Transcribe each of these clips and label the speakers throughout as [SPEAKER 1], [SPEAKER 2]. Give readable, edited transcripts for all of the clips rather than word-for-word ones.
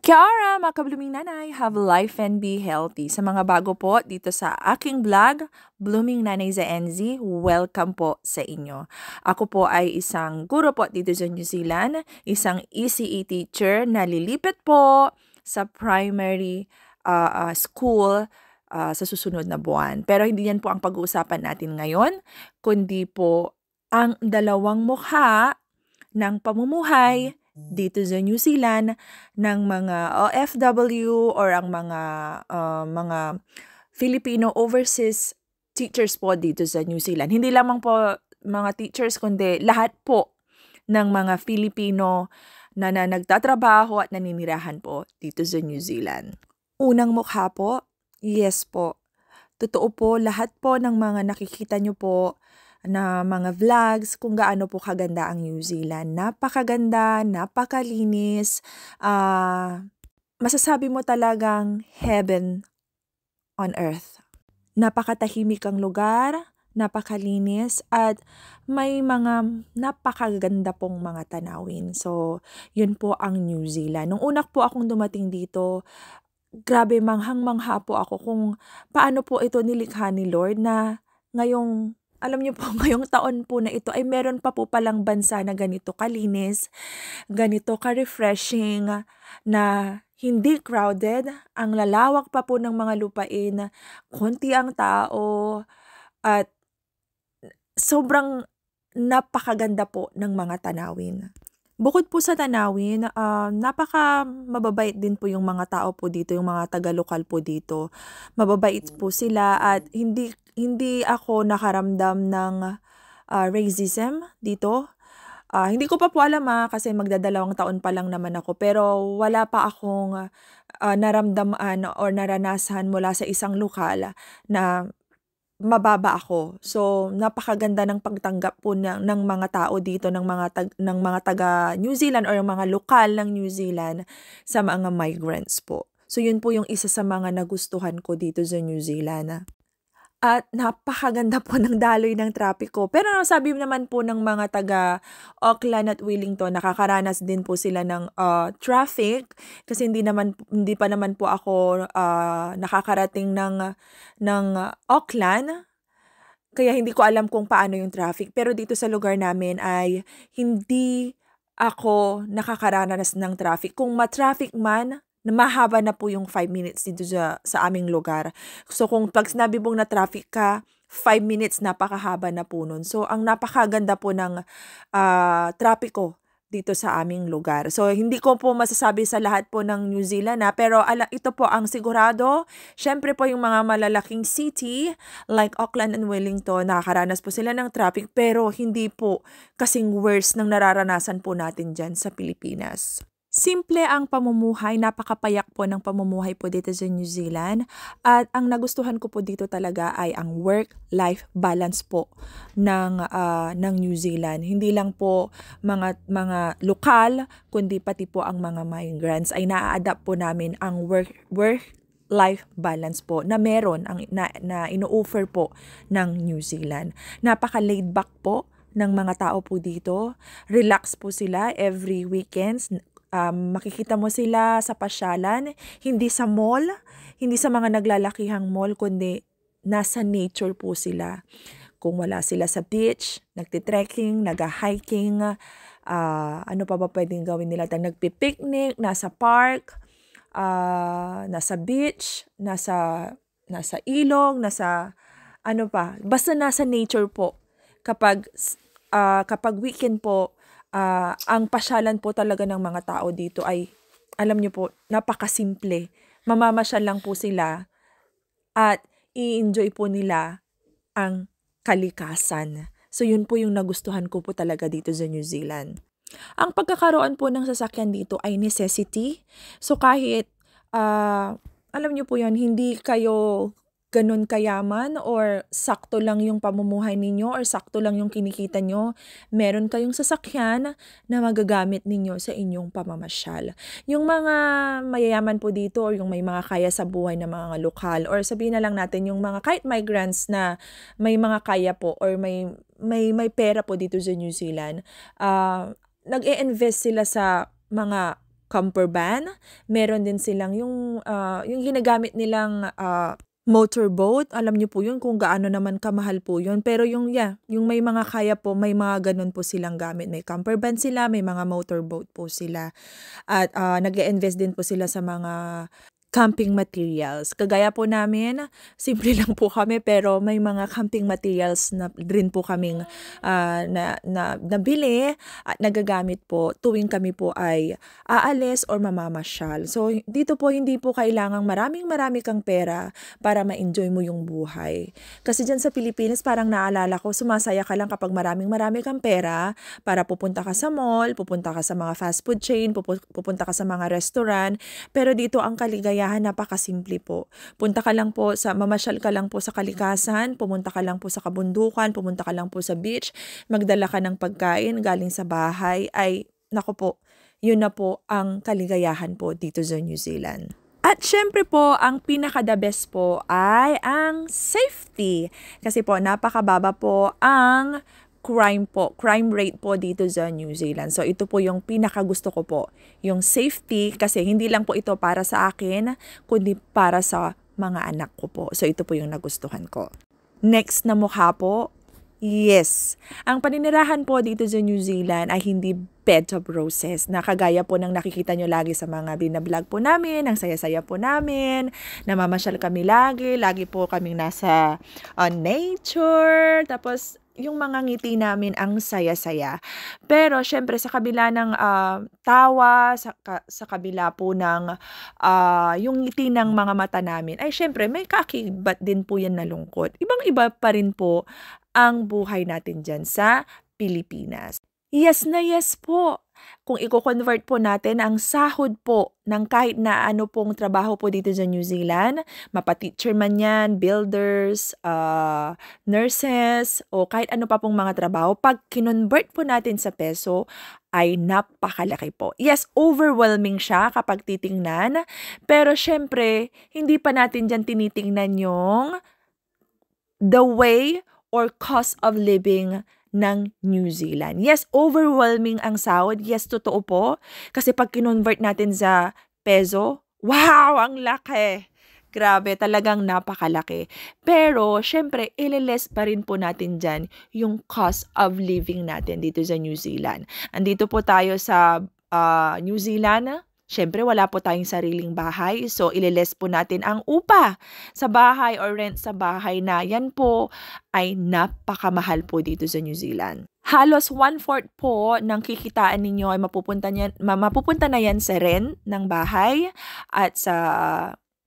[SPEAKER 1] Kiara, mga kabluming nanay, have life and be healthy. Sa mga bago po dito sa aking vlog, Blooming Nanay Zaenzi, welcome po sa inyo. Ako po ay isang guro po dito sa New Zealand, isang ECE teacher na lilipat po sa primary school sa susunod na buwan. Pero hindi yan po ang pag-uusapan natin ngayon, kundi po ang dalawang mukha ng pamumuhay dito sa New Zealand ng mga OFW or ang mga Filipino overseas teachers po dito sa New Zealand. Hindi lamang po mga teachers kundi lahat po ng mga Filipino na nagtatrabaho at naninirahan po dito sa New Zealand. Unang mukha po, yes po. Totoo po, lahat po ng mga nakikita nyo po na mga vlogs kung gaano po kaganda ang New Zealand. Napakaganda, napakalinis. Masasabi mo talagang heaven on earth. Napakatahimik ang lugar, napakalinis, at may mga napakaganda pong mga tanawin. So, yun po ang New Zealand. Nung una po akong dumating dito, grabe, manghang-mangha po ako kung paano po ito nilikha ni Lord na ngayong alam niyo po, ngayong taon po na ito ay meron pa po palang bansa na ganito kalinis, ganito ka-refreshing, na hindi crowded, ang lalawak pa po ng mga lupain, konti ang tao, at sobrang napakaganda po ng mga tanawin. Bukod po sa tanawin, napaka mababait din po yung mga tao po dito, yung mga taga-lokal po dito. Mababait po sila at hindi ako nakaramdam ng racism dito. Hindi ko pa po alam kasi magdadalawang taon pa lang naman ako, pero wala pa akong naramdaman or naranasan mula sa isang lokal na mababa ako. So, napakaganda ng pagtanggap po ng mga tao dito, ng mga taga New Zealand or mga lokal ng New Zealand sa mga migrants po. So, yun po yung isa sa mga nagustuhan ko dito sa New Zealand. At napakaganda po ng daloy ng trapiko. Pero sabi naman po ng mga taga Auckland at Wellington, nakakaranas din po sila ng traffic kasi hindi pa naman po ako nakakarating ng Auckland. Kaya hindi ko alam kung paano yung traffic. Pero dito sa lugar namin ay hindi ako nakakaranas ng traffic. Kung ma-traffic man, mahaba na po yung 5 minutes dito sa aming lugar. So kung pag sinabi mong na-traffic ka, 5 minutes napakahaba na po nun. So ang napakaganda po ng trapiko dito sa aming lugar. So hindi ko po masasabi sa lahat po ng New Zealand pero ito po ang sigurado. Syempre po yung mga malalaking city like Auckland and Wellington, nakakaranas po sila ng traffic pero hindi po kasing worse ng nararanasan po natin dyan sa Pilipinas. Simple ang pamumuhay, napakapayak po ng pamumuhay po dito sa New Zealand at ang nagustuhan ko po dito talaga ay ang work-life balance po ng New Zealand. Hindi lang po mga lokal kundi pati po ang mga migrants ay na-adapt po namin ang work-life balance po na meron na ino-offer po ng New Zealand. Napaka-laid back po ng mga tao po dito. Relax po sila every weekends. Makikita mo sila sa pasyalan, hindi sa mall, hindi sa mga naglalakihang mall, kundi nasa nature po sila. Kung wala sila sa beach, nagtitrekking, nag-hiking, ano pa ba pwedeng gawin nila? Nagpipiknik, nasa park, nasa beach, nasa ilog, nasa ano pa, basta nasa nature po. Kapag weekend po, ang pasyalan po talaga ng mga tao dito ay, alam niyo po, napakasimple. Mamamasyal lang po sila at i-enjoy po nila ang kalikasan. So yun po yung nagustuhan ko po talaga dito sa New Zealand. Ang pagkakaroon po ng sasakyan dito ay necessity. So kahit, alam niyo po yan, hindi kayo ganun kayaman or sakto lang yung pamumuhay ninyo or sakto lang yung kinikita nyo, meron kayong sasakyan na magagamit ninyo sa inyong pamamasyal. Yung mga mayayaman po dito or yung may mga kaya sa buhay na mga lokal or sabihin na lang natin yung mga kahit migrants na may mga kaya po or may pera po dito sa New Zealand, nag-e-invest sila sa mga camper van. Meron din silang yung ginagamit nilang motorboat. Alam niyo po yun kung gaano naman kamahal po yun. Pero yung may mga kaya po, may mga ganun po silang gamit. May camper van sila, may mga motorboat po sila. At nag-e-invest din po sila sa mga camping materials. Kagaya po namin, simple lang po kami pero may mga camping materials na rin po kaming nabili at nagagamit po tuwing kami po ay aalis or mamamasyal. So dito po hindi po kailangang marami kang pera para ma-enjoy mo yung buhay. Kasi dyan sa Pilipinas parang naalala ko, sumasaya ka lang kapag marami kang pera para pupunta ka sa mall, pupunta ka sa mga fast food chain, pupunta ka sa mga restaurant. Pero dito ang kaligayahan napakasimple po. Mamasyal ka lang po sa kalikasan, pumunta ka lang po sa kabundukan, pumunta ka lang po sa beach, magdala ka ng pagkain galing sa bahay, ay nako po, yun na po ang kaligayahan po dito sa New Zealand. At syempre po, ang pinaka-the best po ay ang safety. Kasi po, napakababa po ang crime rate po dito sa New Zealand. So ito po yung pinakagusto ko po, yung safety, kasi hindi lang po ito para sa akin, kundi para sa mga anak ko po. So ito po yung nagustuhan ko. Next na mukha po, yes. Ang paninirahan po dito sa New Zealand ay hindi bed of roses, na kagaya po ng nakikita nyo lagi sa mga binablog po namin, ang saya-saya po namin, namamasyal kami lagi po kaming nasa nature, tapos yung mga ngiti namin ang saya-saya. Pero syempre sa kabila ng tawa, sa kabila po ng yung ngiti ng mga mata namin, ay syempre may kaakibat din po yan na lungkot. Ibang-iba pa rin po ang buhay natin dyan sa Pilipinas. Yes na yes po. Kung i-convert po natin ang sahod po ng kahit na ano pong trabaho po dito sa New Zealand, mapa-teacher man yan, builders, nurses, o kahit ano pa pong mga trabaho, pag kinonvert po natin sa peso, ay napakalaki po. Yes, overwhelming siya kapag titingnan, pero syempre, hindi pa natin dyan tinitingnan yung the way or cost of living ng New Zealand. Yes, overwhelming ang sahod. Yes, totoo po. Kasi pag kinonvert natin sa peso, wow, ang laki. Grabe, talagang napakalaki. Pero, syempre, ililess pa rin po natin dyan yung cost of living natin dito sa New Zealand. Andito po tayo sa New Zealand. Syempre, wala po tayong sariling bahay. So, ililess po natin ang upa sa bahay or rent sa bahay na yan po ay napakamahal po dito sa New Zealand. Halos 1/4 po ng kikitaan ninyo ay mapupunta na yan sa rent ng bahay at sa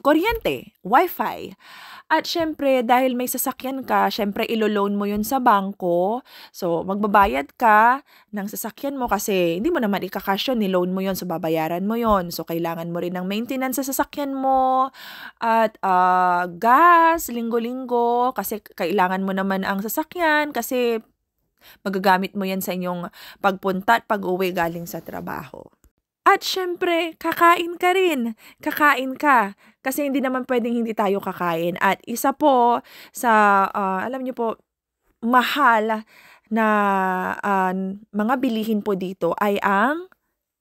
[SPEAKER 1] kuryente, wifi. At syempre, dahil may sasakyan ka, syempre ilo-loan mo yun sa bangko. So, magbabayad ka ng sasakyan mo kasi hindi mo naman ikakasyon, ni-loan mo yun, so babayaran mo yun. So, kailangan mo rin ng maintenance sa sasakyan mo at gas, linggo-linggo, kasi kailangan mo naman ang sasakyan kasi magagamit mo yan sa inyong pagpunta at pag-uwi galing sa trabaho. At syempre, kakain ka rin. Kakain ka. Kasi hindi naman pwedeng hindi tayo kakain. At isa po sa, alam niyo po, mahal na mga bilihin po dito ay ang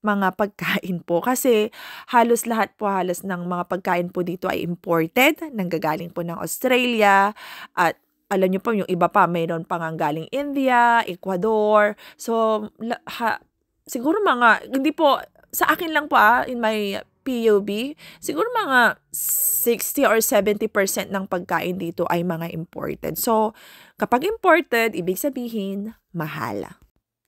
[SPEAKER 1] mga pagkain po. Kasi halos ng mga pagkain po dito ay imported, nanggagaling po ng Australia, at alam niyo po, yung iba pa, mayroon pang galing India, Ecuador. So, siguro hindi po, sa akin lang po in my POV, siguro mga 60 or 70% ng pagkain dito ay mga imported. So, kapag imported, ibig sabihin, mahal.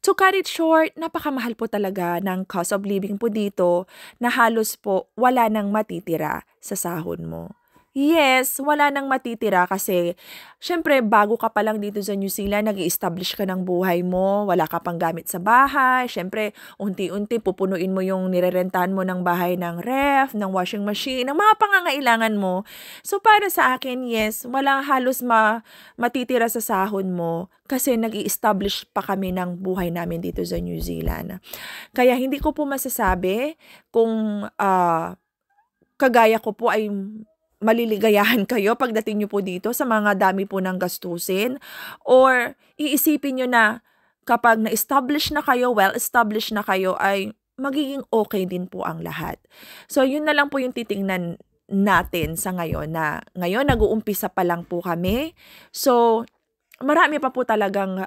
[SPEAKER 1] To cut it short, napakamahal po talaga ng cost of living po dito na halos po wala nang matitira sa sahod mo. Yes, wala nang matitira kasi syempre bago ka pa lang dito sa New Zealand, nag-i-establish ka ng buhay mo, wala ka pang gamit sa bahay, syempre unti-unti pupunuin mo yung nirerentahan mo ng bahay ng ref, ng washing machine, ng mga pangangailangan mo. So para sa akin, yes, wala halos matitira sa sahod mo kasi nag-i-establish pa kami ng buhay namin dito sa New Zealand. Kaya hindi ko po masasabi kung kagaya ko po ay maliligayahan kayo pagdating nyo po dito sa mga dami po ng gastusin, or iisipin nyo na kapag na-establish na kayo, well-established na kayo, ay magiging okay din po ang lahat. So, yun na lang po yung titingnan natin sa ngayon na ngayon nag-uumpisa pa lang po kami. So, marami pa po talagang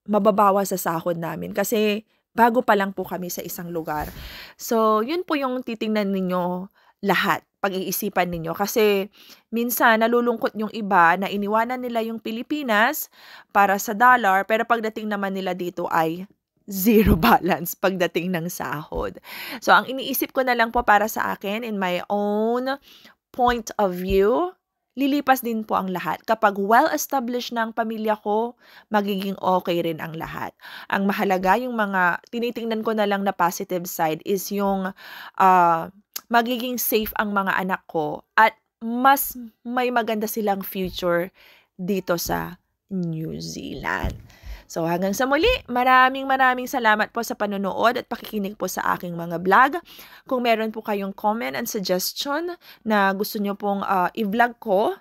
[SPEAKER 1] mababawas sa sahod namin kasi bago pa lang po kami sa isang lugar. So, yun po yung titingnan ninyo lahat, pag-iisipan ninyo. Kasi minsan nalulungkot yung iba na iniwanan nila yung Pilipinas para sa dollar, pero pagdating naman nila dito ay zero balance pagdating ng sahod. So, ang iniisip ko na lang po para sa akin in my own point of view, lilipas din po ang lahat. Kapag well-established na ang pamilya ko, magiging okay rin ang lahat. Ang mahalaga, yung mga tinitingnan ko na lang na positive side is yung magiging safe ang mga anak ko at mas may maganda silang future dito sa New Zealand. So hanggang sa muli, maraming salamat po sa panonood at pakikinig po sa aking mga vlog. Kung meron po kayong comment and suggestion na gusto nyo pong i-vlog ko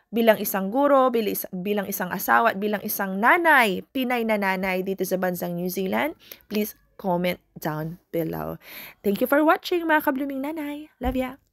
[SPEAKER 1] bilang isang guro, bilang isang asawa, at bilang isang nanay, Pinay na nanay dito sa bansang New Zealand, please comment down below. Thank you for watching, mga kabluming nanay. Love ya!